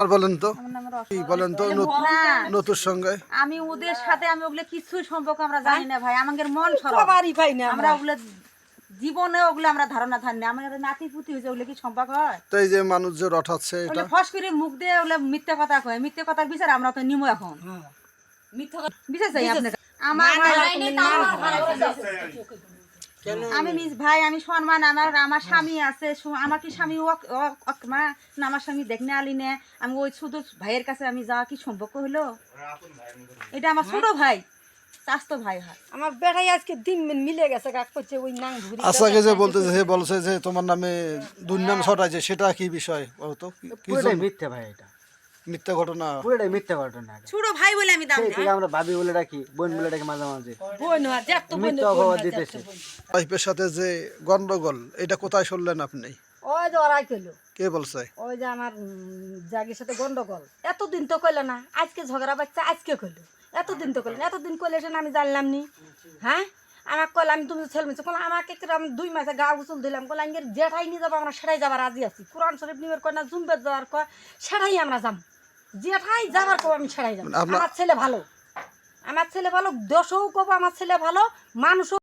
আর বলেন তো আমার নাম কি রসনা। বলেন তো নতুর সঙ্গে আমি ওদের সাথে আমি ওগুলো কিছুই সম্পর্ক আমরা জানি না ভাই, আমাদের মন সরল সবারই পাই না আমরা ওগুলো জীবনে ওগুলো আমরা ধারণা ধার না। আমাদের নাতি পুতি হয়েছে, ওগুলো কি সম্পর্ক হয়? তো এই যে মানুষ যে রটাচ্ছে এটা ওগুলো ফস করে মুখ দিয়ে ওগুলো মিথ্যে কথা কয়, মিথ্যে কথার বিচার আমরা তো নিমো এখন বিচার চাই আপনার আমার আমি নিজ ভাই, আমি সম্মান, আমার স্বামী আছে, আমার কি স্বামী না আমার স্বামী দেখনে আলি নে, আমি ওই শুধু ভাইয়ের কাছে আমি যাওয়া কি সম্পর্ক হলো? এটা আমার ছোট ভাই, চাস্তো ভাই হয়। আমার বেটাই আজকে দিন মিলে গেছে কাক করছে ওই নাং ধুরি আশাকে যে বলতেছে সে বলছে যে তোমার নামে দুর্নাম ছড়াইছে, সেটা কি বিষয় বলতো? কি পুরোটাই মিথ্যে ভাই, এটা মিথ্যা ঘটনা? পুরোটাই মিথ্যে ঘটনা। ছোট ভাই বলে আমি দাম সেই দিই। থেকে আমরা ভাবি বলে রাখি, বোন বলে রাখি, মাঝে মাঝে বোন হয় দেখ তো বোন মিথ্যা অপবাদ দিতেছে। ওয়াইফের সাথে যে গন্ডগোল, এটা কোথায় শুনলেন আপনি? ওই যে ওরাই কইলো, কে বলছে? ওই যে আমার জাগির সাথে গন্ডগোল এতদিন তো কইলো না, আজকে ঝগড়া বাচ্চা আজকে কইলো, এতদিন তো কইলো না, এতদিন কইলে সেটা আমি জানলাম নি। হ্যাঁ আমাকে কইলাম আমি তুমি ছেলে মেয়েছে কইলাম আমাকে আমি 2 মাসে গা গোসল দিলাম, কইলাম আঙ্গের যেটাই নিয়ে যাবো আমরা সেটাই যাবার রাজি আছি। কোরআন শরীফ নিবার কয় না, জুম্বের যাওয়ার কয় সেটাই আমরা যাম, যেটাই যাবার কব আমি সেটাই যাবো। আমার ছেলে ভালো, আমার ছেলে ভালো, দেশও কব আমার ছেলে ভালো, মানুষও